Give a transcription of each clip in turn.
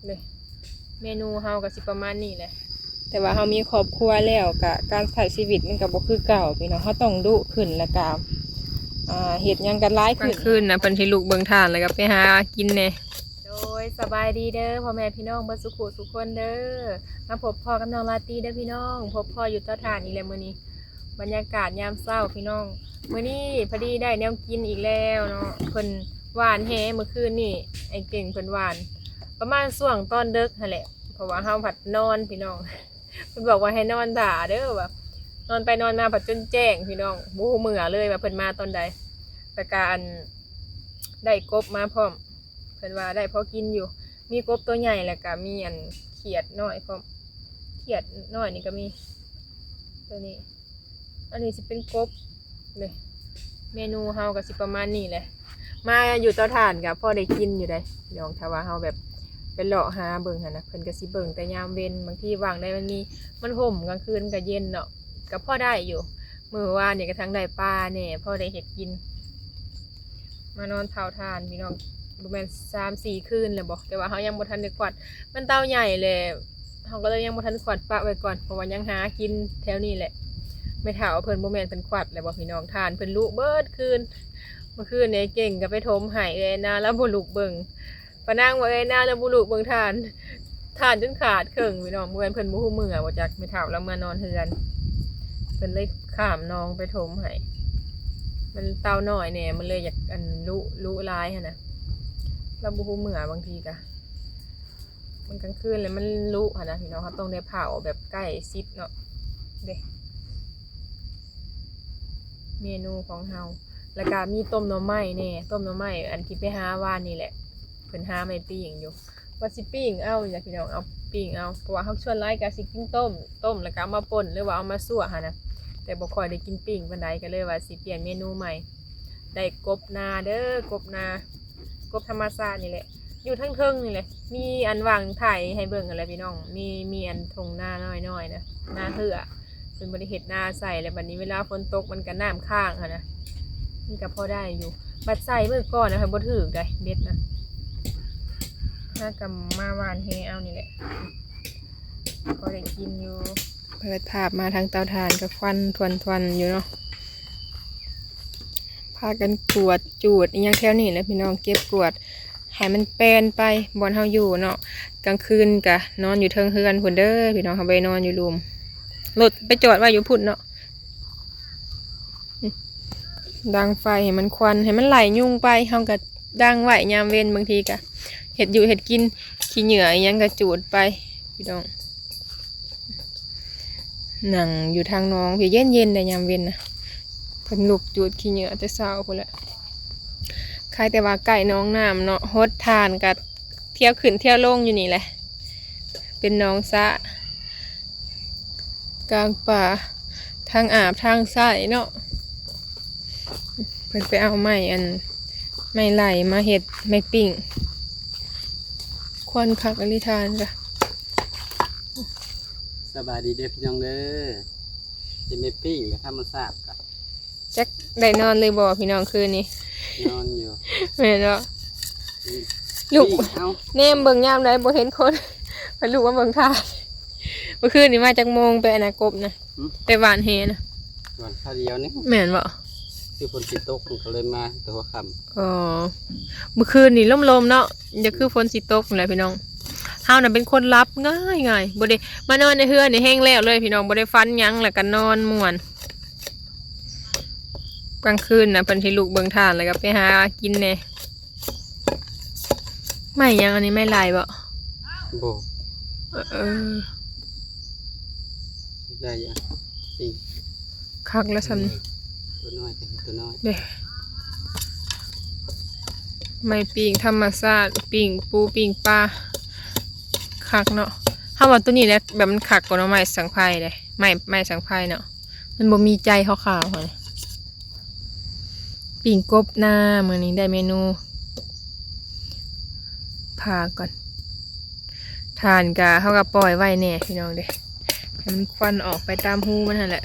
เลยเมนูเฮาก็สิประมาณนี้แหละแต่ว่าเฮามีครอบครัวแล้วก็การใช้ชีวิตมันก็บ่คือเก่าพี่น้องเฮาต้องดุขึ้นแล้วก็เฮ็ดหยังกันหลายขึ้นนะเพิ่นสิลูกเบิ่งทานแล้วก็ไปหากินแน่โดยสบายดีเด้อพ่อแม่พี่น้องเบิดสุขสุขคนเด้อมาพบพ่อกับน้องลาตีเด้อพี่น้องพบพ่ออยู่เตาถ่านอีกแล้วมื้อนี้บรรยากาศยามเช้าพี่น้องมื้อนี้พอดีได้แนวกินอีกแล้วเนาะเพิ่นหวานแฮเมื่อคืนนี่ไอ้เก่งเพิ่นหวานประมาณช่วงตอนดึกนั่นแหละเพราะว่าเฮาผัดนอนพี่น้องเพิ่นบอกว่าให้นอนถ่าเด้อว่านอนไปนอนมาผัดจนแจ้งพี่น้องบ่ฮู้มื้อเลยว่าเพิ่นมาตอนใดแต่การได้กบมาพร้อมเพิ่นว่าได้พอกินอยู่มีกบตัวใหญ่แล้วก็มีอันเขียดน้อยพร้อมเขียดน้อยนี่ก็มีตัวนี้อันนี้สิเป็นกบเลยเมนูเฮาก็สิประมาณนี้แหละมาอยู่เตาถ่านก็พอได้กินอยู่ได้พี่น้องถ้าว่าเฮาแบบเป็นเลาะหาเบิ่งหั่นนะเพิ่นก็สิเบิ่งแต่ยามเว้นบางทีว่างได้มันห่มกลางคืนก็เย็นเนาะก็พอได้อยู่มื้อวานนี่ก็ทั้งได้ปลาแน่พอได้เฮ็ดกินมานอนเผาถ่านพี่น้องประมาณ3-4 คืนแล้วบ่แต่ว่าเฮายังบ่ทันได้ขวัดมันเตาใหญ่เลยเฮาก็เลยยังบ่ทันขวัดปะไว้ก่อนเพราะว่ายังหากินแถวนี้แหละไม่ถามว่าเพิ่นบ่แม่นเพิ่นขวัดแล้วบ่พี่น้องทานเพิ่นลุเบิดคืนเมื่อคืนนี่เก่งก็ไปถมให้เลยนะแล้วบ่ลุกเบิ่งปะนางว่าเอ้ยนะแล้วบ่ลุกเบิ่งทานจนขาดครึ่งพี่น้องบ่แม่นเพิ่นบ่ฮู้มื้อบ่จักไม่ถามแล้วมานอนเฮือนเพิ่นเลยข้ามน้องไปถมให้มันเตาน้อยแน่มันเลยอยากอันลุลายหั่นน่ะแล้วบ่ฮู้มื้อบางทีก็มันกลางคืนแล้วมันลุหั่นน่ะพี่น้องเขาต้องได้เผาแบบใกล้ชิดเนาะเด้เมนูของเฮาแล้วก็มีต้มหน่อไม้แน่ต้มหน่อไม้อันที่ไปหาวานนี่แหละเพิ่นหาไม่ปิ้งอยู่ว่าสิปิ้งเอาอยากพี่น้องเอาปิ้งเอาเพราะว่าเฮาชวนหลายก็สิกินต้มแล้วก็เอามาป่นหรือว่าเอามาซั่วหั่นน่ะแต่บ่ค่อยได้กินปิ้งปานใดก็เลยว่าสิเปลี่ยนเมนูใหม่ได้กบนาเด้อกบธรรมชาตินี่แหละอยู่ทั้งเทิงนี่แหละมีอันวางถ่ายให้เบิ่งอะไรพี่น้องมีอันทงหน้าน้อยๆนะหน้าเหือเป็นบริเฮ็ดหน้าใส่แล้วบัดนี้เวลาฝนตกมันก็น้ำค้างค่ะนะนี่ก็พอได้อยู่บัดใส่มื้อก่อนนะคะบ่ถึกได้เบ็ดนะถ้ากับมาวานเฮเอานี่แหละก็ได้กินอยู่เปิดภาพมาทางเตาถ่านก็ควันทวนอยู่เนาะพากันกวดจูดอีหยังแถวนี้แหละพี่น้องเก็บกวดให้มันแปลนไปบอนเฮาอยู่เนาะกลางคืนกะนอนอยู่เทิงเฮือนพุ่นเด้อพี่น้องเฮาไปนอนอยู่รูมรถไปจอดไว้อยู่พุ่นเนาะดังไฟให้มันควันให้มันไหลยุ่งไปเฮาก็ดังไว้ยามเว้นบางทีก็เฮ็ดอยู่เฮ็ดกินขี้เหงื่ออีหยังก็จูดไปพี่น้องนั่งอยู่ทางน้องพี่เย็นๆได้ยามเว้นนะเพิ่นลุกจูดขี้เหงื่อแต่เช้าพุ่นแหละใครแต่ว่าไก่น้องน้ำเนาะฮดทานกับเที่ยวขึ้นเที่ยวลงอยู่นี่แหละเป็นน้องสะกลางป่าทางอาบทางใส่เนาะเพิ่นไปเอาไม้ไหลมาเห็ดไม้ปิ่งควันคักอลิทานจ้ะสบายดีเด้อพี่น้องเด้อจะไม่ปิ้งกับธรรมชาติกับแจ็คได้นอนเลยบ่พี่น้องคืนนี้นอนอยู่แม่เนาะลูกเนมเบิ่งยามใดบ่เห็นคนไปลูกว่าเบิ่งทานเมื่อคืนนี้มาจากโมงไปอนากบนะไปหวานเฮนะหวานข้าวเดียวนี่แม่นบ่คือฝนสิตกก็เลยมาตัวค่ำอ๋อเมื่อคืนนี่ลมๆเนาะอย่าคือฝนสิตกนั่นแหละพี่น้องเฮาน่ะเป็นคนรับง่ายบ่ได้มานอนในเฮือนนี่แห้งแล้วเลยพี่น้องบ่ได้ฟันหยังแล้วก็นอนม่วนกลางคืนน่ะเพิ่นสิลูกเบิ่งทานแล้วก็ไปหากินแน่ไม่ยังอันนี้ไม่ลายบ่ได้ยังปิ้งคักแล้วซ้ำนี่ตัวน้อยเด้ไม่ปิ้งธรรมชาติปิ้งปูปิ้งปลาคักเนาะถ้าว่าตัวนี้แหละแบบมันคักกว่าเนาะไม้สังไพรเลยไม้สังไพรเนาะมันบ่มีใจขาวๆเลยปิ้งกบหน้ามื้อนี้ได้เมนูพาก่อนทานกะเฮาก็ปล่อยไว้แน่พี่น้องเด้ให้มันควันออกไปตามหูมันนั่นแหละ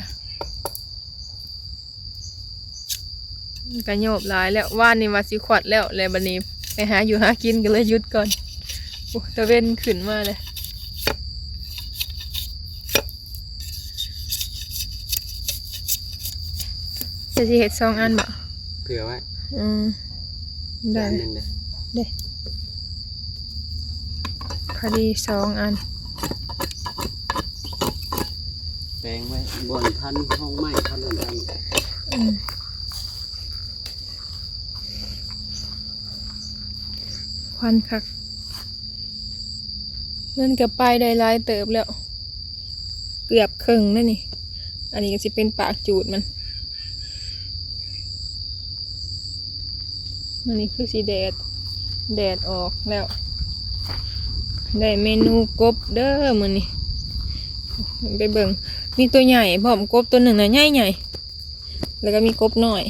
ก็โยบหลายแล้วว่านนี่ว่าสิขวัดแล้วบัดนี้ไปหาอยู่หากินก็เลยหยุดก่อน โอ้ตะเว้นขึ้นมาเลยจะสิเฮ็ด2 อันบ่ เผื่อไว้ ได้ อันหนึงเด้อ เด้พอดี2 อัน แปลงไว้บนพันห้องไม้พันอะไร ควันคักเงินกับไปได้หลายเติบแล้ว เกือบครึ่งแล้วนี่ อันนี้ก็สิเป็นปากจูดมันนี่คือสีแดดออกแล้ว ได้เมนูกบเด้อมื้อนี้ไปเบิ่งมีตัวใหญ่พร้อมกบตัวหนึ่งนะใหญ่แล้วก็มีกบน้อย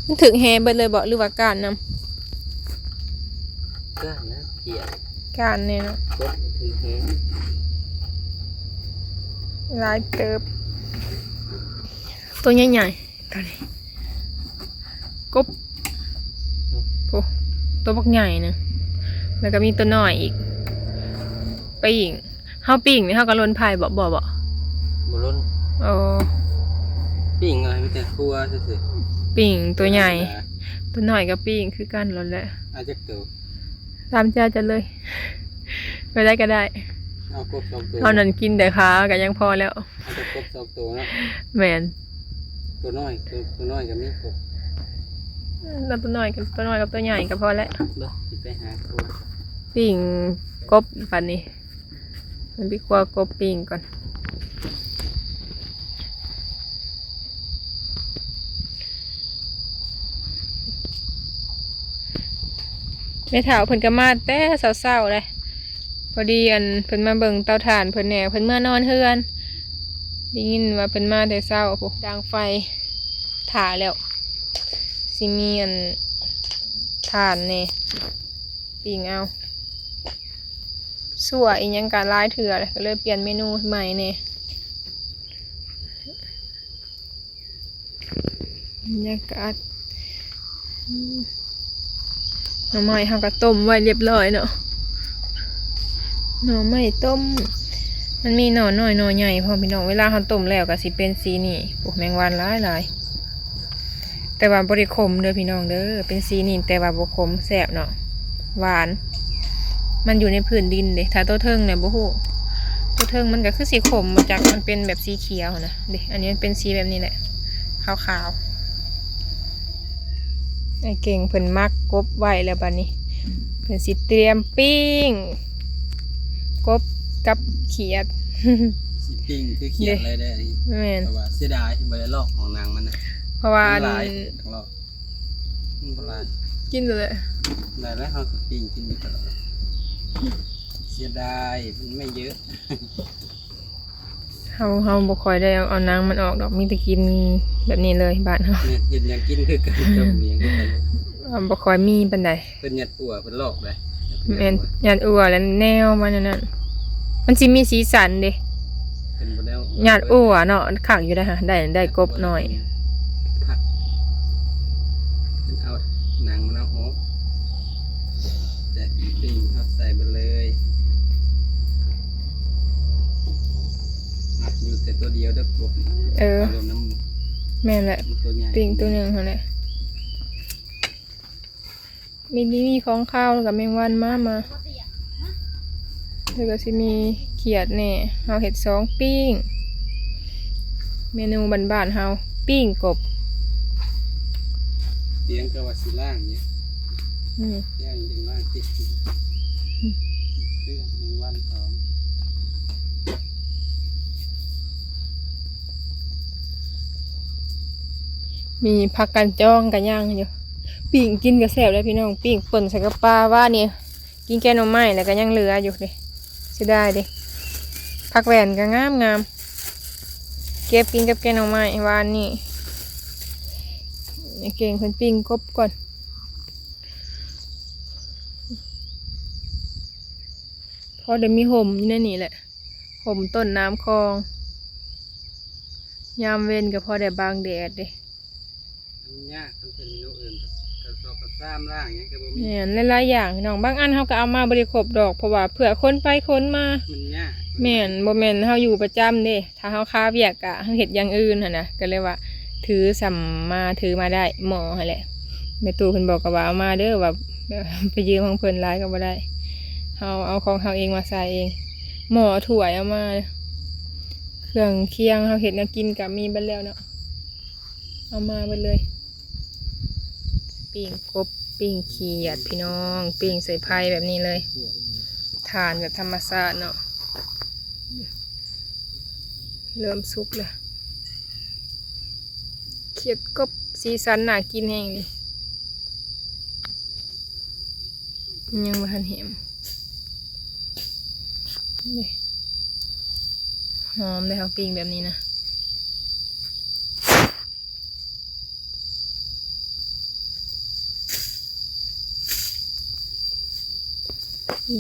มันถึงแฮเบิดเลยบ่หรือว่าการนำ ก็นะเกี่ยว การเนี่ยเนาะ กดคือแห้ง หลายเติบตัวใหญ่ๆตัวนี้กบโอ้ตัวบักใหญ่นะแล้วก็มีตัวน้อยอีกปิ่งเฮาปิ่งนี่เฮาก็ล้นไผ่บ่ บล้น โอ้ ปิ้งอะไรไม่แต่ครัวซื่อ ปิ่งตัวใหญ่ ตัวน้อยก็ปิ่งคือกันล้นแหละ อาจจะตัว ตามใจจะเลย ไปได้ก็ได้ เอากบ2 ตัว เท่านั้นกินแต่ขาก็ยังพอแล้ว เอาแต่กบ2 ตัวเนาะ แมน ตัวน้อยก็มีกบ แล้วตัวน้อยกับตัวใหญ่ก็พอแล้ว เด้อสิไปหาครัว ปิ่งกบปันนี้มันพี่ครัวกบปิ่งก่อนแม่ถาวเพิ่นก็มาแต่เช้าๆเลยพอดีเพิ่นมาเบิ่งเตาถ่านเพิ่นแหน่เพิ่นมานอนเฮือนได้ยินว่าเพิ่นมาแต่เช้าพวกดังไฟถ่าแล้วสิมีถ่านนี่ปิ่งเอาสั่วอีกยังการร้ายเถื่อเลยก็เลยเปลี่ยนเมนูใหม่เนี่ยบรรยากาศหน่อไม้เฮาก็ต้มไว้เรียบร้อยเนาะหน่อไม้ต้มมันมีหน่อน้อยหน่อใหญ่พอพี่น้องเวลาเฮาต้มแล้วก็สิเป็นสีนี่พวกแมงวันหลายแต่ว่าบ่ได้ขมเด้อพี่น้องเด้อเป็นสีนี่แต่ว่าบ่ขมแซ่บเนาะหวานมันอยู่ในพื้นดินเด้ถ้าตัวเทิงเนี่ยบ่ฮู้ตัวเทิงมันก็คือสีขมมาจากมันเป็นแบบสีเขียวนะเด้อันนี้มันเป็นสีแบบนี้แหละขาวๆไอ้เก่งเพิ่นมักกบไว้แล้วบัดนี้เพิ่นสิเตรียมปิ้งกบกับเขียด สิปิ้งคือเขียนอะไรได้นี่ แม่น แต่ว่าเสียดายที่บ่ได้ลอกของนางมันน่ะ เพราะว่า มันหลายต้องลอกมันบ่หลาย กินเลย ได้แล้วเฮาก็ปิ้งกินอยู่ตลอดเสียดายมันไม่เยอะ เฮาบ่ค่อยได้เอานางมันออกดอกมีแต่กินแบบนี้เลยบ้านเฮา เนี่ยเห็นยังกินคือกันกับเมียคือกัน บ่ค่อยมีปานใด เพิ่นยัดปัวเพิ่นลอกเลย แม่นญาติอัวแล้วแนวมันนั่นมันสิมีสีสันเด้ เพิ่นบ่ได้ ญาติอัวเนาะขังอยู่ได้ฮะได้กบหน่อย ผักเพิ่นเอาหนังมันเอาออกแต่ปิ้งเอาใส่ไปเลยมักอยู่แต่ตัวเดียวเด้อกบ เออ ารมณ์น้ำ แม่นแหละ ตัวใหญ่ ปิ่งตัวหนึ่งเขาแหละมีของข้าวแล้วกับแมงวันมาแล้วก็สิมีเขียดแหน่เฮาเห็ด2ปิ้งเมนูบ้านๆเฮาปิ้งกบ เตียงก็ว่าสิล่างเนี่ย อืม ย่างยังล่างติดเรื่องหนึ่งวันสอง มีผักกันจ้องกันย่างอยู่ปิ้งกินกับแซ่บเลยพี่น้องปิ้งป่นใส่กับปลาว่านี่กินแกงหน่อไม้แล้วก็ยังเหลืออยู่เด้สิได้เด้ผักแหวนก็งามเก็บกินกับแกงหน่อไม้วานนี่เก่งเพิ่นปิ้งกบก่อนพอเดี๋ยวมีห่มอยู่ในนี่แหละห่มต้นน้ำคลองยามเว้นก็พอได้บางแดดเด้ มันยากมันเป็นเมนูอื่นกระสอบกระแส ซ้ำล่างอย่างเงี้ยก็บ่มี เนี่ยหลายๆอย่างพี่น้องบางอันเฮาก็เอามาบ่ได้ครบดอกเพราะว่าเผื่อคนไปคนมา มันยาก แม่นบ่แม่นเฮาอยู่ประจำเด้ถ้าเฮาค้าเวียกอะเฮาเฮ็ดอย่างอื่นหั่นน่ะก็เลยว่าถือสำมาถือมาได้หมอหั่นแหละแม่ตู่เพิ่นบอกก็ว่าเอามาเด้อว่าไปยืมของเพิ่นหลายก็บ่ได้เฮาเอาของเฮาเองมาใส่เองหมอถ้วยเอามาเครื่องเคียงเฮาเฮ็ดแนวกินก็มีเบิดแล้วเนาะเอามาเบิดเลยปิ้งกบปิ้งเขียดพี่น้องปิ้งใส่ไผ่แบบนี้เลยทานแบบธรรมชาติเนาะเริ่มสุกแล้วเขียดกบสีสันน่ากินแห้งดิยังบ่ทันเห็นนี่หอมเลยเขาปิ้งแบบนี้นะ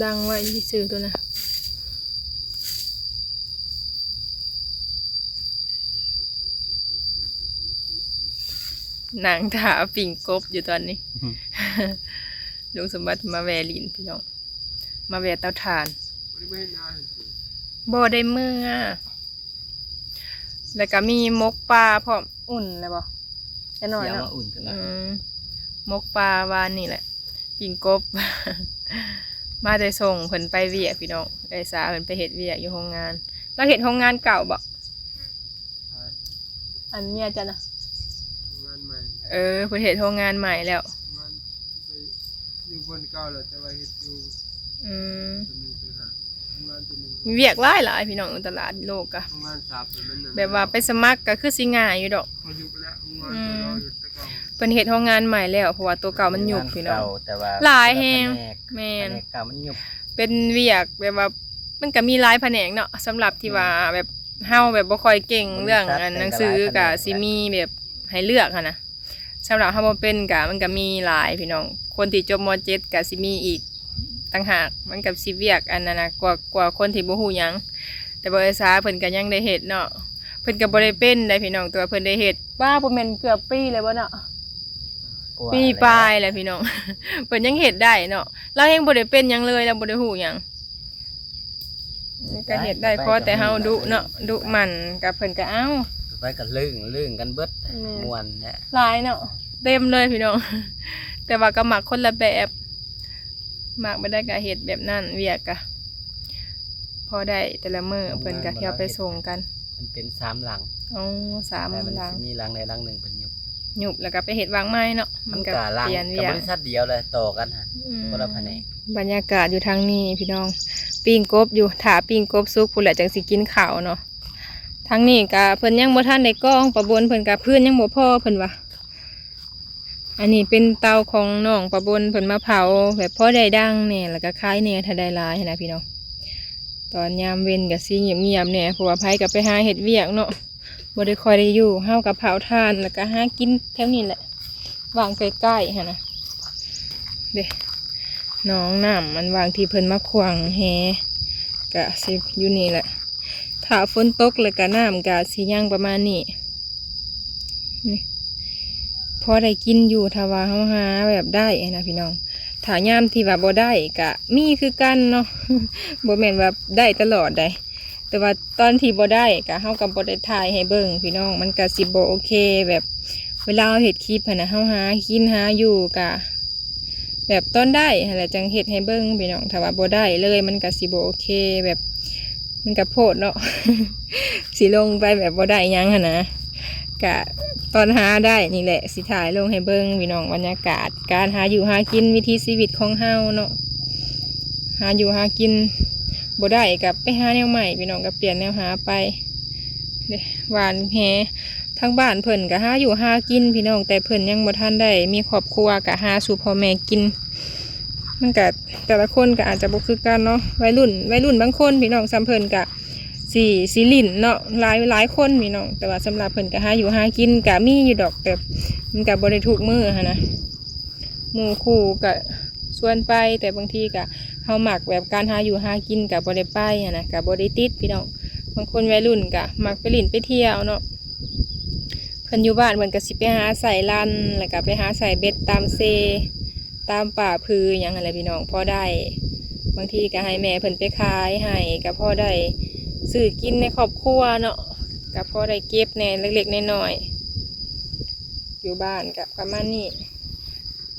ดังไว้ที่ซื้อตัวนะนางถาปิ่งกบอยู่ตอนนี้ ลุงสมบัติมาแวลินพี่น้องมาแวเตาถ่านบ่ได้เมื่อแล้วก็มีมกปลาพร้อมอุ่นเลยบ่จะหน่อย เดี๋ยว เนาะ มาอุ่นกันละ มกปลาวานนี่แหละปิ่งกบ มาได้ส่งเพิ่นไปเวียกพี่น้องไอ้สาเพิ่นไปเฮ็ดเวียกอยู่โรงงานเราเฮ็ดโรงงานเก่าบ่อันเมียจ้ะนะ งานใหม่ เพิ่นเฮ็ดโรงงานใหม่แล้ว งานไปอยู่บนเก่าแล้วแต่ว่าเฮ็ดอยู่ อืม ตัวหนึงต่างหากงานตัวหนึง มีเวียกหลายพี่น้องในตลาดโลกอะ งานสาบเป็นนั่น แบบว่าไปสมัครก็คือสิง่ายอยู่ดอก เขาอยู่ไปแล้วงานตัวเราอยู่แต่ก่อน เพิ่นเฮ็ดโรงงานใหม่แล้วเพราะว่าตัวเก่ามันยุบพี่น้อง เก่าแต่ว่า หลายแฮง แผ แม่น นกเก่ามันยุบ เป็นเวียกแบบว่ามันก็มีหลายแผนกเนาะสำหรับที่ว่าแบบเฮาแบบบ่ค่อยเก่งเรื่องอันหนังสือก็สิมีแบบให้เลือกหันนะสำหรับเฮาบ่เป็นก็มันก็มีหลายพี่น้องคนที่จบม .7 ก็สิมีอีกต่างหากมันก็สิเวียกอันนั้นน่ะกว่าคนที่บ่ฮู้หยังแต่บ่ได้สาเพิ่นก็ยังได้เฮ็ดเนาะเพิ่นก็บ่ได้เป็นได้พี่น้องแต่ว่าเพิ่นได้เฮ็ดว่าบ่แม่นเกือบปีเลยบ่เนาะ กว่า ปีปลายแหละพี่น้อง เพิ่นยังเฮ็ดได้เนาะเราเองบ่ได้เป็นหยังเลยเราบ่ได้ฮู้หยังนี่ก็เฮ็ดได้เพราะแต่เฮาดุเนาะดุมันกับเพิ่นก็เอ้า ไปกับลื่นกันเบิด แม่ ม่วนเนี่ย หลายเนาะเต็มเลยพี่น้อง แต่ว่าก็หมักคนละแบบหมักบ่ได้ก็เฮ็ดแบบนั้นเวียกก็พอได้แต่ละมื้อเพิ่นก็เที่ยวไปส่งกัน มันเป็น3หลัง อ๋อ3 แต่มัน หลัง สิมีหลังใดหลังหนึ่งเป็นยุบ หยุบแล้วก็ไปเฮ็ดวางไม้เนาะมันก็ หลัง เปลี่ยน กั เวีย บ ก บริษัทเดียวเลยต่อกันฮะ อืม คนละแผนก บรรยากาศอยู่ทางนี้พี่น้องปิ้งกบอยู่ถาปิ้งกบซุกผู้นแหละจังสิกินข้าวเนาะทางนี้ก็เพิ่นยังบ่ทันได้กล้องประบนเพิ่นก็พื้นยังบ่พอเพิ่นว่าอันนี้เป็นเตาของน้องประบนเพิ่นมาเผาแบบพอได้ดังแหน่แล้วก็คล้ายแหน่ถ้าได้หลายหั้นนะพี่น้องตอนยามเว้นก็สิเงียบๆแหน่เพราะว่าไผก็ไปหาเฮ็ดเวียกเนาะบ่ได้ค่อยได้อยู่เฮาก็เผาถ่านแล้วก็หากินแถวนี้แหละวางใกล้ๆหั่นนะเด้ น้องน้ำมันวางที่เพิ่นมาขวางแฮกะสิอยู่นี่แหละถ้าฝนตกเลยกะน้ำกะสิย่างประมาณนี้นี่พอได้กินอยู่ถ้าว่าเฮาหาแบบได้นะพี่น้องถ้ายามที่ว่าบ่ได้กะมีคือกันเนาะ บ่แม่นว่าได้ตลอดได้แต่ว่าตอนที่บ่ได้กะเฮาก็บ่ได้ถ่ายให้เบิ่งพี่น้องมันก็สิบ่โอเคแบบเวลาเราเฮ็ดคลิปหั้นน่ะเฮาหากินหาอยู่กะ แบบต้นได้อะไรจังเฮ็ดให้เบิ้งพี่น้องถ้าว่าบ่ได้เลยมันก็สิบ่โอเคแบบมันก็โพดเนาะ สิลงไปแบบบ่ได้หยังหั่นนะกะตอนหาได้นี่แหละสิถ่ายลงให้เบิ้งพี่น้องบรรยากาศการหาอยู่หากินวิถีชีวิตของเฮาเนาะหาอยู่หากินบ่ได้กับไปหาแนวใหม่พี่น้องก็เปลี่ยนแนวหาไปเด้หวานแฮ ทางบ้านเพิ่นก็หาอยู่หากินพี่น้องแต่เพิ่นยังบ่ทันได้มีครอบครัวก็หาสู่พ่อแม่กินมันก็แต่ละคนก็อาจจะบ่คือกันเนาะวัยรุ่นบางคนพี่น้องซ้ำเพิ่นก็สิลิ้นเนาะหลายคนพี่น้องแต่ว่าสำหรับเพิ่นก็หาอยู่หากินก็มีอยู่ดอกแต่มันก็บ่ได้ทุกมื้อหันนะหมู่คู่ก็ชวนไปแต่บางทีก็เฮามักแบบการหาอยู่หากินก็บ่ได้ไปหันนะก็บ่ได้ติดพี่น้องบางคนวัยรุ่นก็มักไปลิ้นไปเที่ยวเนาะ เพิ่นอยู่บ้านเพิ่นก็สิไปหาใส่ลันแล้วก็ไปหาใส่เบ็ดตามเซ ตามป่าพืออย่างอะไรพี่น้องพอได้บางทีก็ให้แม่เพิ่นไปขายให้ก็พอได้ซื้อกินในครอบครัวเนาะก็พอได้เก็บแหน่เล็กๆน้อยๆอยู่บ้านก็ประมาณนี้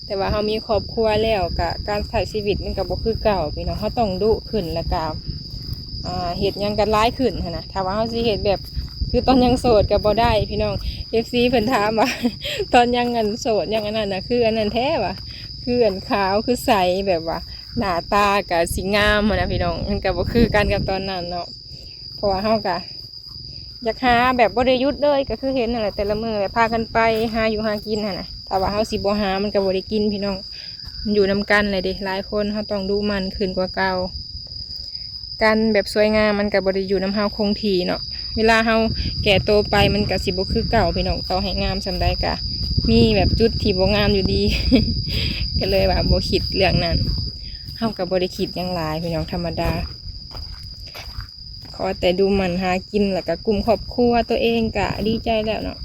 แต่ว่าเรามีครอบครัวแล้วก็การใช้ชีวิตมันก็บ่คือเก่าพี่น้องเราต้องดุขึ้นแล้วก็เฮ็ดหยังกันหลายขึ้นหั้นนะถ้าว่าเราสิเฮ็ดแบบคือตอนยังโสดก็บ่ได้พี่น้อง FC เพิ่นถามว่า ตอนยังอันโสดยังอันนั้นน่ะคืออันนั้นแท้ว่ะคืออันขาวคือใสแบบว่าหน้าตาก็สิงามหั้นนะพี่น้องมันก็บ่คือกันกับตอนนั้นเนาะเพราะว่าเฮาก็อยากหาแบบบ่ได้หยุดเลยก็คือเห็นนั่นแหละแต่ละมื้อแบบพากันไปหาอยู่หากินหั่นน่ะถ้าว่าเฮาสิบ่หามันก็บ่ได้กินพี่น้องมันอยู่นำกันเลยเด้หลายคนเฮาต้องดูมันขึ้นกว่าเก่าการแบบสวยงามมันก็บ่ได้อยู่นำเฮาคงที่เนาะเวลาเฮาแก่โตไปมันก็สิบ่คือเก่าพี่น้องต่อให้งามส่ำใดก็มีแบบจุดที่บ่งามอยู่ดี ก็เลยว่าบ่คิดเรื่องนั้นเฮาก็บ่ได้คิดหยังหลายพี่น้องธรรมดาขอแต่ดูมันหากินแล้วก็กลุ่มครอบครัวตัวเองก็ดีใจแล้วเนาะ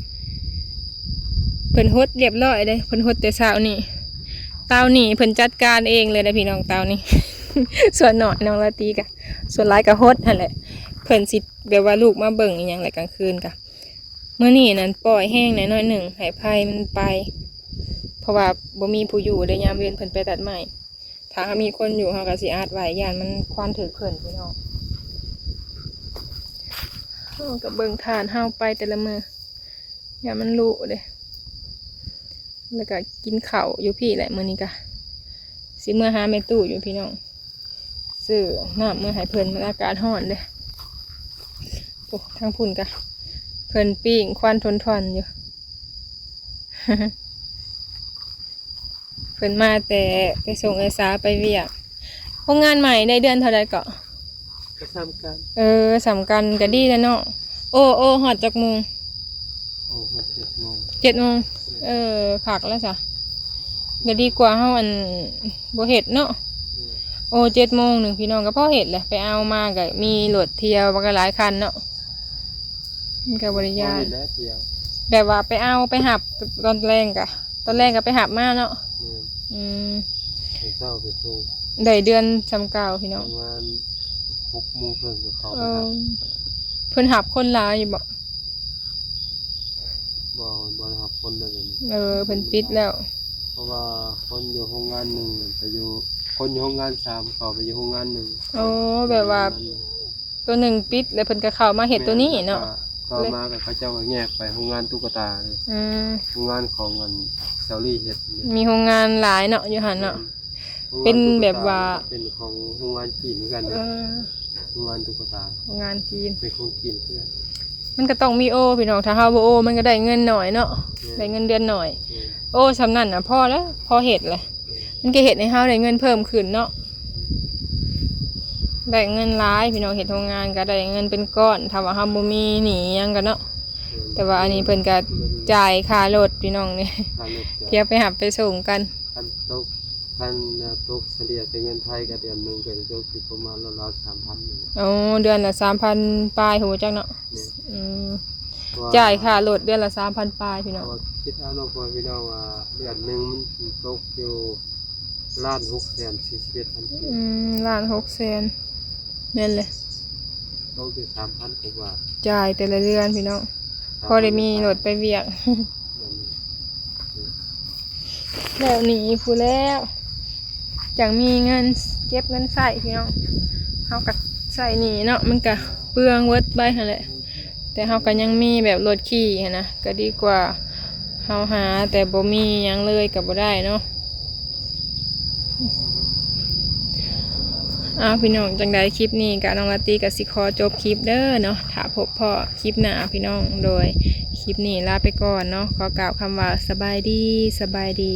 เพิ่นฮดเรียบร้อยเลยเพิ่นฮดแต่เช้านี่เตานี่เพิ่นจัดการเองเลยนะพี่น้องเตานี่ ส่วนหน่อยน้องละตีกะส่วนหลายก็ฮดนั่นแหละเพิ่นสิแบบว่าลูกมาเบิ่งอีหยังแหละกลางคืนกะเมื่อนี้นั้นปล่อยแห้งหน่อยหนึ่งให้ไผ่มันไปเพราะว่าบ่มีผู้อยู่ได้ยามเวียนเพิ่นไปตัดไม้ถ้ามีคนอยู่เฮาก็สิอาดไว้ย่านมันควันถือเพิ่นพี่น้องเฮาก็เบิ่งทานเฮาไปแต่ละมื้อย่านมันรู้เด้แล้วก็กินข้าวอยู่พี่แหละมื้อนี้ก็สิมื้อหาแม่ตู้อยู่พี่น้องซื้อน้ำเมื่อให้เพิ่นมันอากาศร้อนเด้โอ้ทางพุ่นกะเพิ่นปิ้งควันทนๆอยู่ เพิ่นมาแต่ไปส่งไอ้สาไปเวียกโรงงานใหม่ได้เดือนเท่าไรเกาะ ก็ทำกัน สำคัญก็ดีแล้วเนาะโอ้หอดจักโมง โอ้โห7 โมง 7 โมงผักแล้วจ้ะก็ดีกว่าเฮาอันบ่เฮ็ดเนาะโอ้7 โมงหนึ่งพี่น้องก็พอเฮ็ดแหละไปเอามาก็มีรถเที่ยวก็หลายคันเนาะมันก็บริยาน ได้เที่ยว แบบว่าไปเอาไปหับตอนแรงกะตอนแรกก็ไปหับมาเนาะ เนี่ย อืม ไปเช้าไปส่ง ได้เดือนจำเก่าพี่ ป น้อง ระมาณ6 โมงครึ่งก็เข้า เอ ไปครั อบ เพิ่นหับคนหลายอยู่บ่ บ่นะครับคนเลยนี่ เพิ่นปิดแล้ว เพราะว่าคนอยู่โรงงานหนึ่งไปอยู่คนอยู่โรงงาน3เขาไปอยู่โรงงานหนึ่ง โอ้แบบว่าตัวหนึ่งปิดแล้วเพิ่นก็เข้ามาเฮ็ดตัวนี้เนาะ ต่อมาก็เขาเจ้าก็แยกไปโรงงานตุ๊กตาเลย อืม โรงงานของเงินเซลลี่เฮ็ดเนี่ย มีโรงงานหลายเนาะอยู่หั่นเนาะ เป็นแบบว่า เป็นของโรงงานจีนเหมือนกัน เอ เนี่ย อ โรงงานตุ๊กตา โรงงานจีน เป็นของจีนเพื่อน มันก็ต้องมีโอพี่น้องถ้าเฮาบ่โอมันก็ได้เงินหน่อยเนาะได้เงินเดือนหน่อย โอ้สำนั่นน่ะพอแล้วพอเฮ็ดเลยมันก็เฮ็ดให้เฮาได้เงินเพิ่มขึ้นเนาะได้เงินหลายพี่น้องเฮ็ดโรงงานก็ได้เงินเป็นก้อนถ้าว่าเฮาบ่มีหนี้หยังก็เนาะแต่ว่าอันนี้เพิ่นก็จ่ายค่ารถพี่น้องนี่ ค่ารถ เที่ยวไปหับไปส่งกัน คันตกเฉลี่ยเป็นเงินไทยก็เดือนหนึงก็จะตกอยู่ประมาณราวๆ 3,000นี่แหละ โอ้เดือนละ 3,000 ปลายโหจักเนาะ เนี่ย อืม เพราะว่า จ่ายค่ารถเดือนละ 3,000 ปลายพี่ เพ น้อง ราะว่าคิดเอาเนาะพ่อพี่น้องว่าเดือนหนึงมันตกอยู่1,641,000 ล้าน6แสนแม่นเลย ตกอยู่ 3,000 กว่าบาท จ่ายแต่ละเดือนพี่น้องพอได้มีรถไปเวียก แล้วหนีผู้แล้วจังมีเงินเก็บเงินใส่พี่น้องเฮาก็ใส่หนีเนาะมันก็เปลืองเวิร์ดไปหั่นแหละแต่เฮาก็ยังมีแบบรถขี่หั้นนะก็ดีกว่าเฮาหาแต่บ่มีหยังเลยก็บ่ได้เนาะพี่น้องจังใดคลิปนี้ก็น้องลาตีก็สิขอจบคลิปเด้อเนาะถ้าพบพ่อคลิปหน้าพี่น้องโดยคลิปนี้ลาไปก่อนเนาะขอกล่าวคำว่าสบายดี